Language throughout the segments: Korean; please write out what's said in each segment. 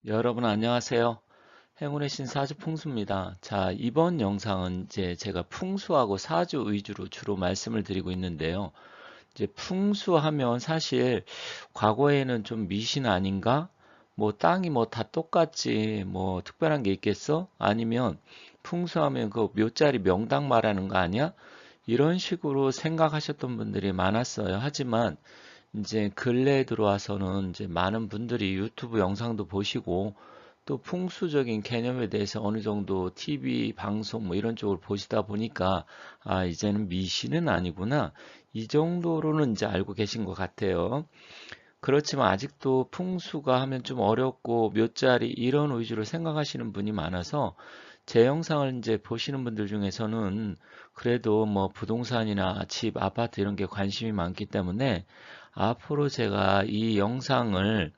여러분 안녕하세요. 행운의 신 사주 풍수입니다. 자, 이번 영상은 이제 제가 풍수하고 사주 위주로 주로 말씀을 드리고 있는데요. 이제 풍수하면 사실 과거에는 좀 미신 아닌가? 뭐 땅이 뭐 다 똑같지 뭐 특별한 게 있겠어? 아니면 풍수하면 그 묘자리 명당 말하는 거 아니야? 이런 식으로 생각하셨던 분들이 많았어요. 하지만 이제 근래에 들어와서는 이제 많은 분들이 유튜브 영상도 보시고 또 풍수적인 개념에 대해서 어느 정도 TV 방송 뭐 이런 쪽을 보시다 보니까 아, 이제는 미신은 아니구나. 이 정도로는 이제 알고 계신 것 같아요. 그렇지만 아직도 풍수가 하면 좀 어렵고 묘자리 이런 위주로 생각하시는 분이 많아서 제 영상을 이제 보시는 분들 중에서는 그래도 뭐 부동산이나 집, 아파트 이런 게 관심이 많기 때문에 앞으로 제가 이 영상을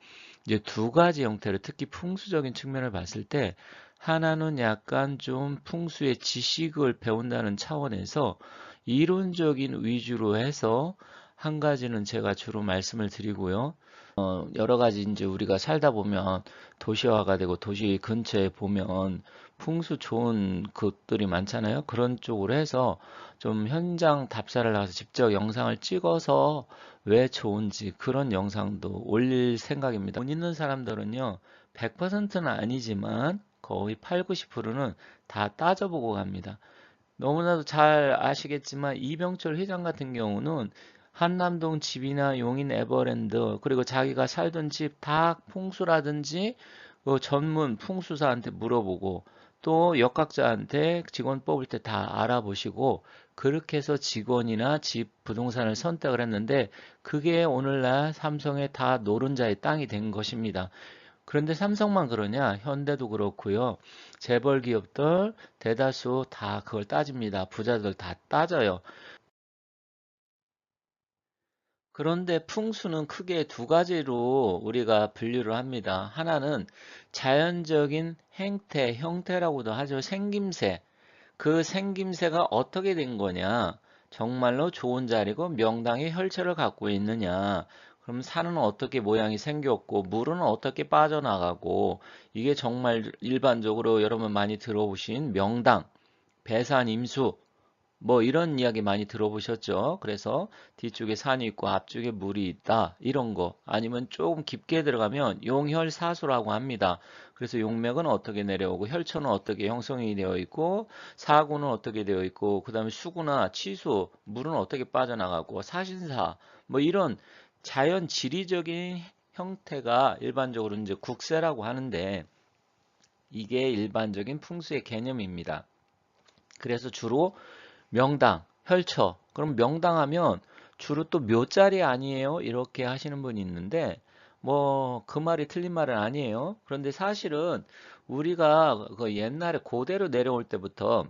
이제 두 가지 형태로 특히 풍수적인 측면을 봤을 때 하나는 약간 좀 풍수의 지식을 배운다는 차원에서 이론적인 위주로 해서 한 가지는 제가 주로 말씀을 드리고요. 여러 가지 이제 우리가 살다 보면 도시화가 되고 도시 근처에 보면 풍수 좋은 곳들이 많잖아요. 그런 쪽으로 해서 좀 현장 답사를 나가서 직접 영상을 찍어서 왜 좋은지 그런 영상도 올릴 생각입니다. 돈 있는 사람들은요, 100%는 아니지만 거의 8, 90%는 다 따져보고 갑니다. 너무나도 잘 아시겠지만 이병철 회장 같은 경우는 한남동 집이나 용인 에버랜드 그리고 자기가 살던 집 다 풍수라든지 그 전문 풍수사한테 물어보고 또 역학자한테 직원 뽑을 때 다 알아보시고 그렇게 해서 직원이나 집 부동산을 선택을 했는데 그게 오늘날 삼성의 다 노른자의 땅이 된 것입니다. 그런데 삼성만 그러냐? 현대도 그렇고요. 재벌 기업들 대다수 다 그걸 따집니다. 부자들 다 따져요. 그런데 풍수는 크게 두 가지로 우리가 분류를 합니다. 하나는 자연적인 행태, 형태라고도 하죠. 생김새. 그 생김새가 어떻게 된 거냐? 정말로 좋은 자리고 명당의 혈처를 갖고 있느냐? 그럼 산은 어떻게 모양이 생겼고 물은 어떻게 빠져나가고 이게 정말 일반적으로 여러분 많이 들어보신 명당, 배산 임수 뭐 이런 이야기 많이 들어보셨죠? 그래서 뒤쪽에 산이 있고 앞쪽에 물이 있다. 이런 거. 아니면 조금 깊게 들어가면 용혈사수라고 합니다. 그래서 용맥은 어떻게 내려오고 혈처는 어떻게 형성이 되어 있고 사구는 어떻게 되어 있고 그다음에 수구나 치수, 물은 어떻게 빠져나가고 사신사 뭐 이런 자연 지리적인 형태가 일반적으로 이제 국세라고 하는데 이게 일반적인 풍수의 개념입니다. 그래서 주로 명당, 혈처. 그럼 명당하면 주로 또 묘자리 아니에요? 이렇게 하시는 분이 있는데, 뭐, 그 말이 틀린 말은 아니에요. 그런데 사실은 우리가 그 옛날에 고대로 내려올 때부터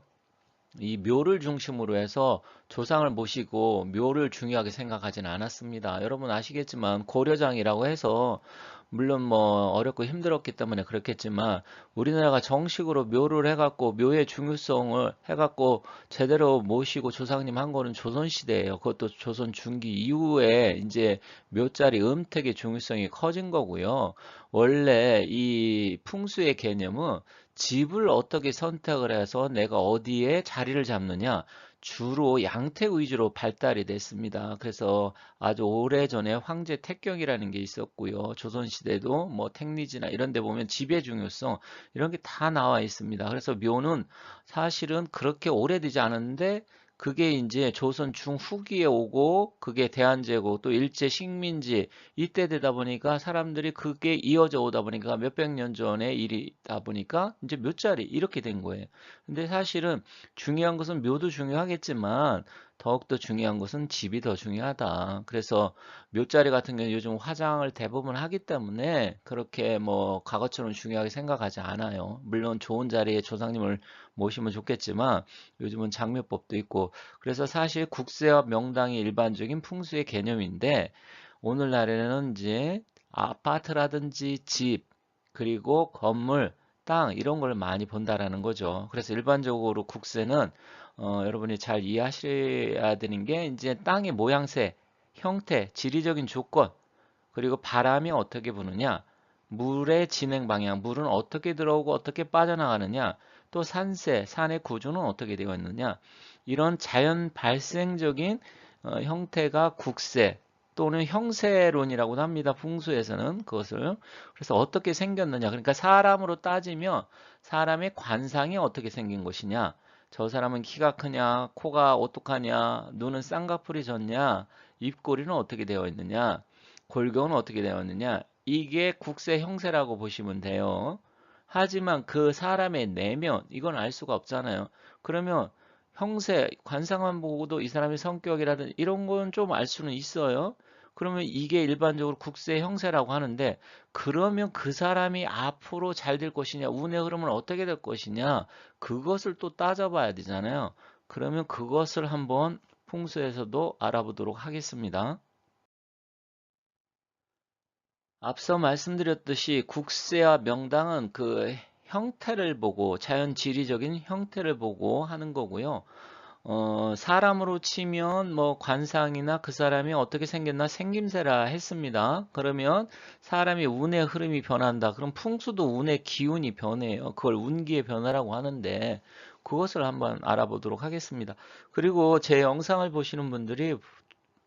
이 묘를 중심으로 해서 조상을 모시고 묘를 중요하게 생각하지는 않았습니다. 여러분 아시겠지만 고려장이라고 해서 물론 뭐 어렵고 힘들었기 때문에 그렇겠지만 우리나라가 정식으로 묘를 해갖고 묘의 중요성을 해갖고 제대로 모시고 조상님 한 거는 조선시대예요. 그것도 조선 중기 이후에 이제 묘자리 음택의 중요성이 커진 거고요. 원래 이 풍수의 개념은 집을 어떻게 선택을 해서 내가 어디에 자리를 잡느냐 주로 양택 위주로 발달이 됐습니다. 그래서 아주 오래전에 황제 태경이라는 게 있었고요. 조선시대도 뭐 택리지나 이런 데 보면 지배 중요성 이런 게 다 나와 있습니다. 그래서 묘는 사실은 그렇게 오래되지 않았는데 그게 이제 조선 중후기에 오고 그게 대한제국 또 일제 식민지 이때 되다 보니까 사람들이 그게 이어져 오다 보니까 몇백 년 전의 일이다 보니까 이제 묘자리 이렇게 된 거예요. 근데 사실은 중요한 것은 묘도 중요하겠지만 더욱더 중요한 것은 집이 더 중요하다. 그래서 묘자리 같은 경우는 요즘 화장을 대부분 하기 때문에 그렇게 뭐 과거처럼 중요하게 생각하지 않아요. 물론 좋은 자리에 조상님을 모시면 좋겠지만 요즘은 장묘법도 있고 그래서 사실 국세와 명당이 일반적인 풍수의 개념인데 오늘날에는 이제 아파트라든지 집, 그리고 건물, 땅 이런 걸 많이 본다라는 거죠. 그래서 일반적으로 국세는 여러분이 잘 이해하셔야 되는 게 이제 땅의 모양새, 형태, 지리적인 조건, 그리고 바람이 어떻게 부느냐, 물의 진행 방향, 물은 어떻게 들어오고 어떻게 빠져나가느냐, 또 산세, 산의 구조는 어떻게 되어 있느냐, 이런 자연 발생적인 형태가 국세 또는 형세론이라고도 합니다. 풍수에서는 그것을. 그래서 어떻게 생겼느냐, 그러니까 사람으로 따지면 사람의 관상이 어떻게 생긴 것이냐, 저 사람은 키가 크냐, 코가 오똑하냐, 눈은 쌍꺼풀이 졌냐, 입꼬리는 어떻게 되어 있느냐, 골격은 어떻게 되어 있느냐, 이게 국세 형세라고 보시면 돼요. 하지만 그 사람의 내면, 이건 알 수가 없잖아요. 그러면 형세, 관상만 보고도 이 사람의 성격이라든 이런 건 좀 알 수는 있어요. 그러면 이게 일반적으로 국세 형세라고 하는데, 그러면 그 사람이 앞으로 잘 될 것이냐, 운의 흐름은 어떻게 될 것이냐, 그것을 또 따져봐야 되잖아요. 그러면 그것을 한번 풍수에서도 알아보도록 하겠습니다. 앞서 말씀드렸듯이 국세와 명당은 그 형태를 보고 자연 지리적인 형태를 보고 하는 거고요. 사람으로 치면 뭐 관상이나 그 사람이 어떻게 생겼나 생김새라 했습니다. 그러면 사람이 운의 흐름이 변한다. 그럼 풍수도 운의 기운이 변해요. 그걸 운기의 변화라고 하는데 그것을 한번 알아보도록 하겠습니다. 그리고 제 영상을 보시는 분들이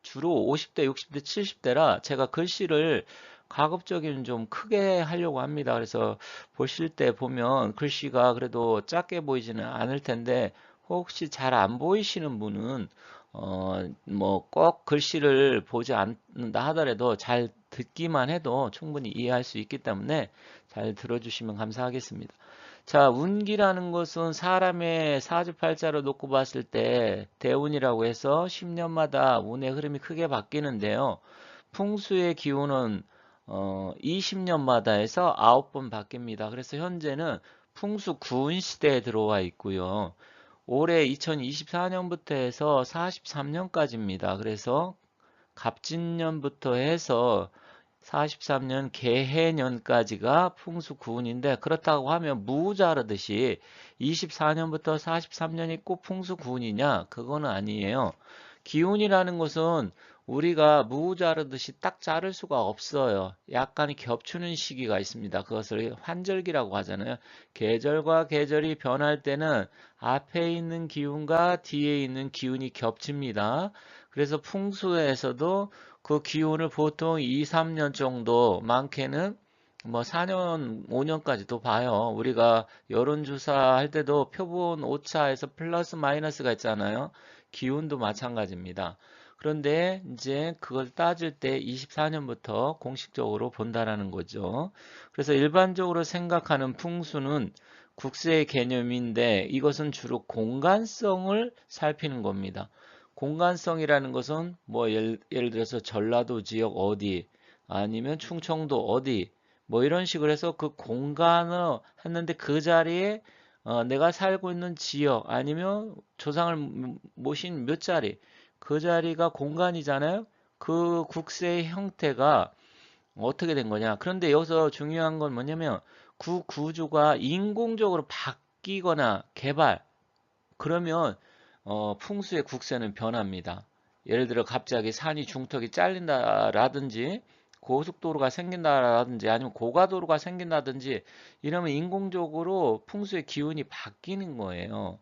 주로 50대, 60대, 70대라 제가 글씨를 가급적이면 좀 크게 하려고 합니다. 그래서 보실 때 보면 글씨가 그래도 작게 보이지는 않을 텐데 혹시 잘 안 보이시는 분은 뭐 꼭 글씨를 보지 않는다 하더라도 잘 듣기만 해도 충분히 이해할 수 있기 때문에 잘 들어주시면 감사하겠습니다. 자, 운기라는 것은 사람의 사주팔자로 놓고 봤을 때 대운이라고 해서 10년마다 운의 흐름이 크게 바뀌는데요. 풍수의 기운은 20년마다 해서 9번 바뀝니다. 그래서 현재는 풍수 구운 시대에 들어와 있고요. 올해 2024년부터 해서 43년까지입니다. 그래서 갑진년부터 해서 43년 개해년까지가 풍수구운인데, 그렇다고 하면 무자르듯이 24년부터 43년이 꼭 풍수구운이냐? 그거는 아니에요. 기운이라는 것은 우리가 무 자르듯이 딱 자를 수가 없어요. 약간 겹치는 시기가 있습니다. 그것을 환절기라고 하잖아요. 계절과 계절이 변할 때는 앞에 있는 기운과 뒤에 있는 기운이 겹칩니다. 그래서 풍수에서도 그 기운을 보통 2, 3년 정도, 많게는 뭐 4년, 5년까지도 봐요. 우리가 여론조사 할 때도 표본 오차에서 플러스 마이너스가 있잖아요. 기운도 마찬가지입니다. 그런데 이제 그걸 따질 때 24년부터 공식적으로 본다라는 거죠. 그래서 일반적으로 생각하는 풍수는 국세의 개념인데 이것은 주로 공간성을 살피는 겁니다. 공간성이라는 것은 뭐 예를 들어서 전라도 지역 어디 아니면 충청도 어디 뭐 이런 식으로 해서 그 공간을 했는데 그 자리에 내가 살고 있는 지역 아니면 조상을 모신 몇 자리 그 자리가 공간이잖아요. 그 국세의 형태가 어떻게 된 거냐. 그런데 여기서 중요한 건 뭐냐면 그 구조가 인공적으로 바뀌거나 개발 그러면 풍수의 국세는 변합니다. 예를 들어 갑자기 산이 중턱이 잘린다라든지 고속도로가 생긴다라든지 아니면 고가도로가 생긴다든지 이러면 인공적으로 풍수의 기운이 바뀌는 거예요.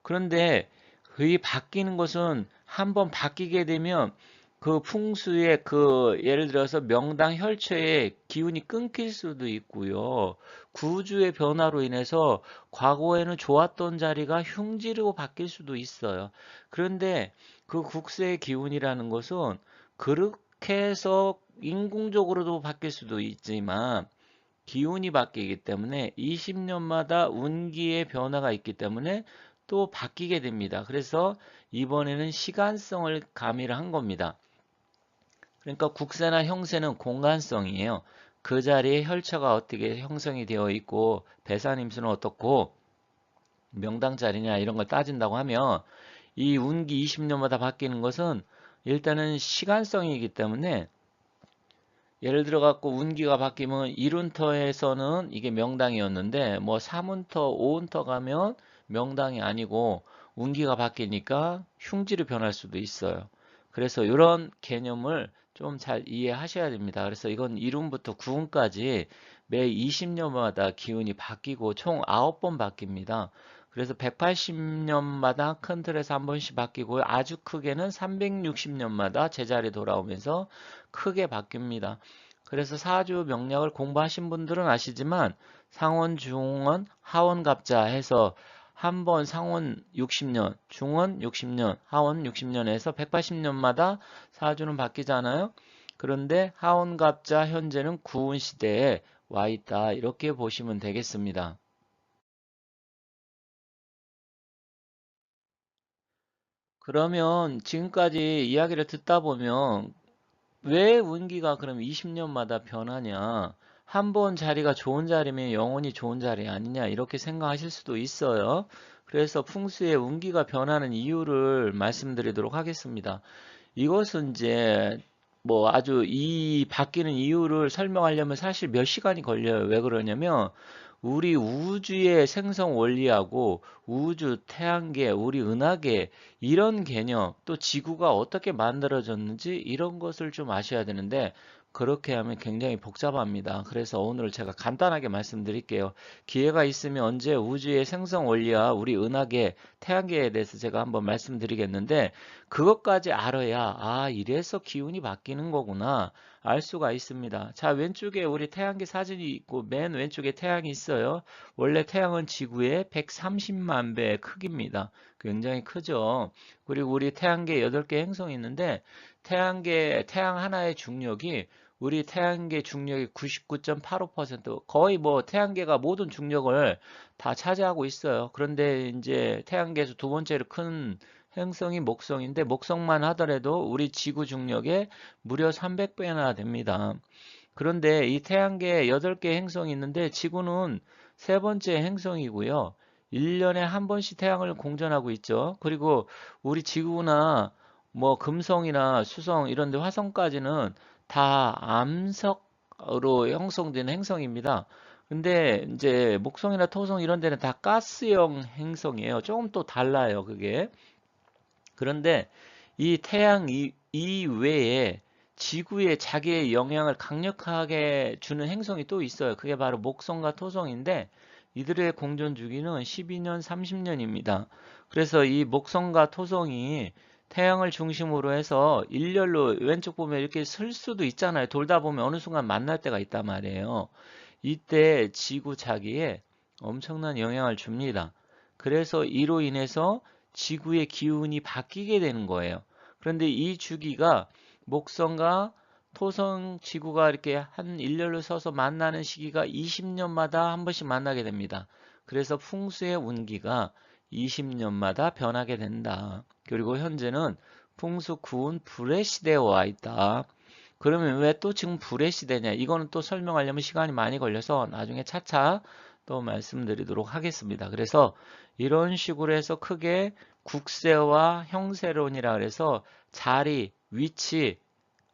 그런데 그 바뀌는 것은 한번 바뀌게 되면 그 풍수의 그 예를 들어서 명당 혈처의 기운이 끊길 수도 있고요. 구주의 변화로 인해서 과거에는 좋았던 자리가 흉지로 바뀔 수도 있어요. 그런데 그 국세의 기운이라는 것은 그렇게 해서 인공적으로도 바뀔 수도 있지만 기운이 바뀌기 때문에 20년마다 운기의 변화가 있기 때문에 또 바뀌게 됩니다. 그래서 이번에는 시간성을 가미를 한 겁니다. 그러니까 국세나 형세는 공간성이에요. 그 자리에 혈처가 어떻게 형성이 되어 있고 배산임수는 어떻고 명당 자리냐 이런 걸 따진다고 하면 이 운기 20년마다 바뀌는 것은 일단은 시간성이기 때문에 예를 들어 갖고 운기가 바뀌면 1운터에서는 이게 명당이었는데 뭐 3운터, 5운터 가면 명당이 아니고 운기가 바뀌니까 흉지로 변할 수도 있어요. 그래서 이런 개념을 좀 잘 이해하셔야 됩니다. 그래서 이건 1운부터 9운까지 매 20년마다 기운이 바뀌고 총 9번 바뀝니다. 그래서 180년마다 큰 틀에서 한 번씩 바뀌고 아주 크게는 360년마다 제자리 돌아오면서 크게 바뀝니다. 그래서 사주 명략을 공부하신 분들은 아시지만 상원, 중원, 하원 갑자 해서 한 번 상원 60년, 중원 60년, 하원 60년에서 180년마다 사주는 바뀌잖아요. 그런데 하원 갑자 현재는 구운 시대에 와 있다. 이렇게 보시면 되겠습니다. 그러면 지금까지 이야기를 듣다 보면 왜 운기가 그럼 20년마다 변하냐? 한 번 자리가 좋은 자리면 영원히 좋은 자리 아니냐? 이렇게 생각하실 수도 있어요. 그래서 풍수의 운기가 변하는 이유를 말씀드리도록 하겠습니다. 이것은 이제 뭐 아주 이 바뀌는 이유를 설명하려면 사실 몇 시간이 걸려요. 왜 그러냐면 우리 우주의 생성 원리하고 우주, 태양계, 우리 은하계 이런 개념 또 지구가 어떻게 만들어졌는지 이런 것을 좀 아셔야 되는데 그렇게 하면 굉장히 복잡합니다. 그래서 오늘 제가 간단하게 말씀드릴게요. 기회가 있으면 언제 우주의 생성 원리와 우리 은하계, 태양계에 대해서 제가 한번 말씀드리겠는데 그것까지 알아야 이래서 기운이 바뀌는 거구나 알 수가 있습니다. 자, 왼쪽에 우리 태양계 사진이 있고 맨 왼쪽에 태양이 있어요. 원래 태양은 지구의 130만 배의 크기입니다. 굉장히 크죠. 그리고 우리 태양계 8개 행성이 있는데 태양 하나의 중력이 우리 태양계 중력의 99.85% 거의 뭐 태양계가 모든 중력을 다 차지하고 있어요. 그런데 이제 태양계에서 두 번째로 큰 행성이 목성인데 목성만 하더라도 우리 지구 중력의 무려 300배나 됩니다. 그런데 이 태양계에 8개 행성이 있는데 지구는 세 번째 행성이고요. 1년에 한 번씩 태양을 공전하고 있죠. 그리고 우리 지구나 뭐 금성이나 수성 이런 데 화성까지는 다 암석으로 형성된 행성입니다. 근데 이제 목성이나 토성 이런 데는 다 가스형 행성이에요. 조금 또 달라요, 그게. 그런데 이 태양 이외에 지구에 자기의 영향을 강력하게 주는 행성이 또 있어요. 그게 바로 목성과 토성인데 이들의 공전 주기는 12년, 30년입니다. 그래서 이 목성과 토성이 태양을 중심으로 해서 일렬로 왼쪽 보면 이렇게 설 수도 있잖아요. 돌다 보면 어느 순간 만날 때가 있단 말이에요. 이때 지구 자기에 엄청난 영향을 줍니다. 그래서 이로 인해서 지구의 기운이 바뀌게 되는 거예요. 그런데 이 주기가 목성과 토성, 지구가 이렇게 한 일렬로 서서 만나는 시기가 20년마다 한 번씩 만나게 됩니다. 그래서 풍수의 운기가 20년마다 변하게 된다. 그리고 현재는 풍수 구운 불의 시대에 와 있다. 그러면 왜 또 지금 불의 시대냐? 이거는 또 설명하려면 시간이 많이 걸려서 나중에 차차 또 말씀드리도록 하겠습니다. 그래서 이런 식으로 해서 크게 국세와 형세론이라 그래서 자리, 위치,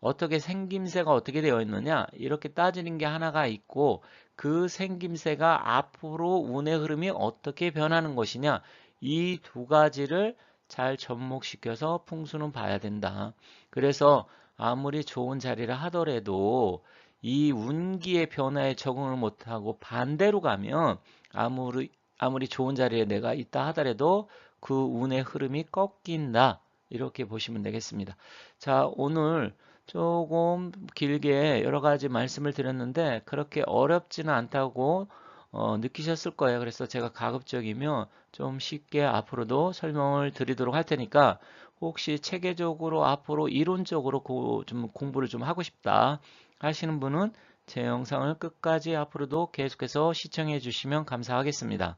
어떻게 생김새가 어떻게 되어 있느냐 이렇게 따지는 게 하나가 있고 그 생김새가 앞으로 운의 흐름이 어떻게 변하는 것이냐 이 두 가지를 잘 접목시켜서 풍수는 봐야 된다. 그래서 아무리 좋은 자리를 하더라도 이 운기의 변화에 적응을 못하고 반대로 가면 아무리 좋은 자리에 내가 있다 하더라도 그 운의 흐름이 꺾인다. 이렇게 보시면 되겠습니다. 자, 오늘 조금 길게 여러 가지 말씀을 드렸는데 그렇게 어렵지는 않다고 느끼셨을 거예요. 그래서 제가 가급적이면 좀 쉽게 앞으로도 설명을 드리도록 할 테니까 혹시 체계적으로 앞으로 이론적으로 좀 공부를 좀 하고 싶다 하시는 분은 제 영상을 끝까지 앞으로도 계속해서 시청해 주시면 감사하겠습니다.